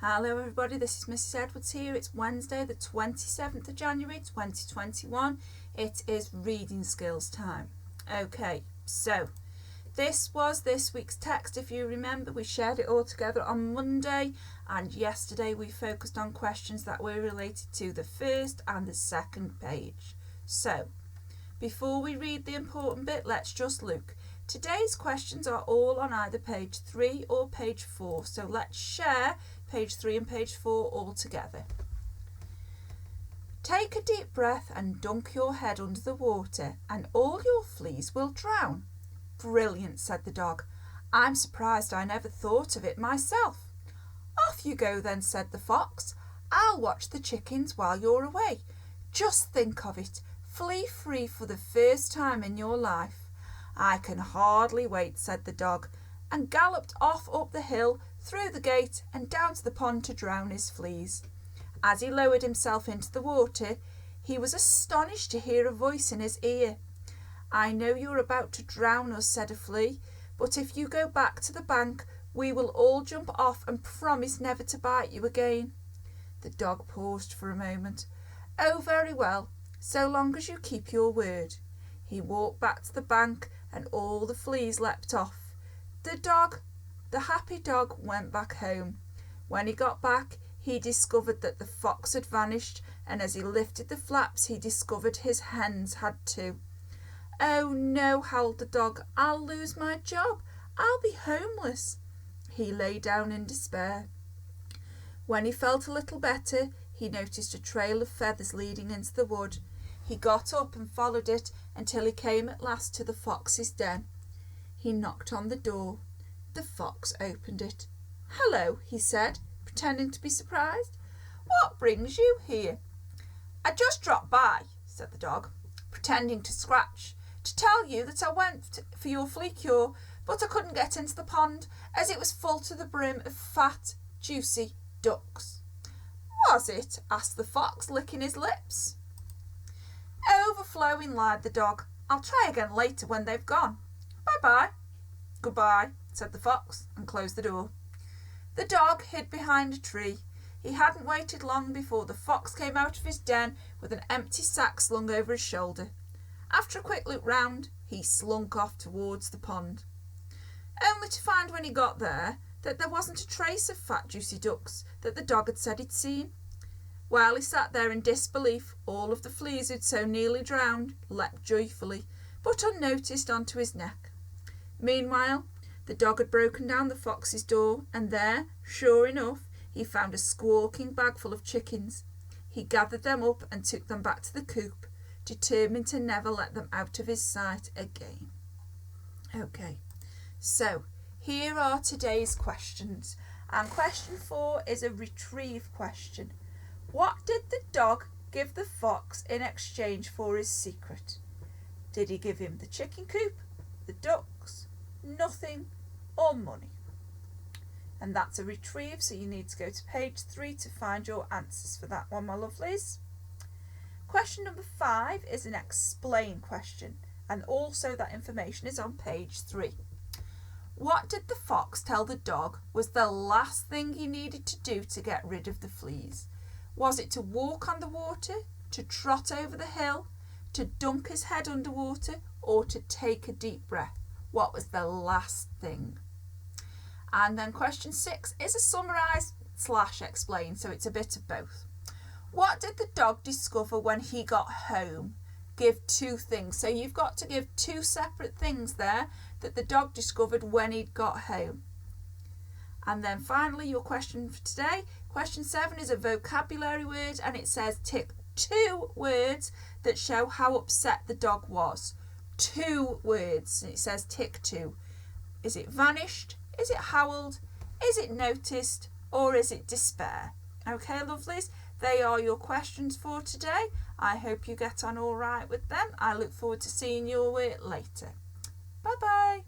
Hello everybody, this is Mrs Edwards here. It's Wednesday the 27th of January 2021. It is reading skills time. Okay, so this was this week's text. If you remember, we shared it all together on Monday, and yesterday we focused on questions that were related to the first and the second page. So before we read the important bit, let's just look. Today's questions are all on either page 3 or page 4, so let's share page 3 and page 4 all together. Take a deep breath and dunk your head under the water and all your fleas will drown. Brilliant, said the dog. I'm surprised I never thought of it myself. Off you go then, said the fox. I'll watch the chickens while you're away. Just think of it, flea free for the first time in your life. I can hardly wait, said the dog, and galloped off up the hill, through the gate and down to the pond to drown his fleas. As he lowered himself into the water, he was astonished to hear a voice in his ear. I know you're about to drown us, said a flea, but if you go back to the bank, we will all jump off and promise never to bite you again. The dog paused for a moment. Oh, very well, so long as you keep your word. He walked back to the bank and all the fleas leapt off. The happy dog went back home. When he got back, he discovered that the fox had vanished, and as he lifted the flaps, he discovered his hens had too. Oh no, howled the dog, I'll lose my job. I'll be homeless. He lay down in despair. When he felt a little better, he noticed a trail of feathers leading into the wood. He got up and followed it until he came at last to the fox's den. He knocked on the door. The fox opened it. Hello, he said, pretending to be surprised. What brings you here? I just dropped by, said the dog, pretending to scratch, to tell you that I went for your flea cure, but I couldn't get into the pond as it was full to the brim of fat, juicy ducks. Was it? Asked the fox, licking his lips. Overflowing, lied the dog. I'll try again later when they've gone. Bye-bye. Goodbye, said the fox, and closed the door. The dog hid behind a tree. He hadn't waited long before the fox came out of his den with an empty sack slung over his shoulder. After a quick look round, he slunk off towards the pond, only to find when he got there that there wasn't a trace of fat, juicy ducks that the dog had said he'd seen. While he sat there in disbelief, all of the fleas who'd so nearly drowned leapt joyfully, but unnoticed, onto his neck. Meanwhile, the dog had broken down the fox's door, and there, sure enough, he found a squawking bag full of chickens. He gathered them up and took them back to the coop, determined to never let them out of his sight again. Okay, so here are today's questions, and question 4 is a retrieve question. What did the dog give the fox in exchange for his secret? Did he give him the chicken coop, the ducks, nothing, or money? And that's a retrieve, so you need to go to page 3 to find your answers for that one, my lovelies. Question number 5 is an explain question, and also that information is on page 3. What did the fox tell the dog was the last thing he needed to do to get rid of the fleas? Was it to walk on the water, to trot over the hill, to dunk his head underwater, or to take a deep breath? What was the last thing? And then question 6 is a summarise / explain, so it's a bit of both. What did the dog discover when he got home? Give 2 things. So you've got to give 2 separate things there that the dog discovered when he'd got home. And then finally, your question for today, question 7 is a vocabulary word, and it says tick 2 words that show how upset the dog was. 2 words, and it says tick 2. Is it vanished? Is it howled? Is it noticed? Or is it despair? Okay, lovelies, they are your questions for today. I hope you get on all right with them. I look forward to seeing your work later. Bye-bye.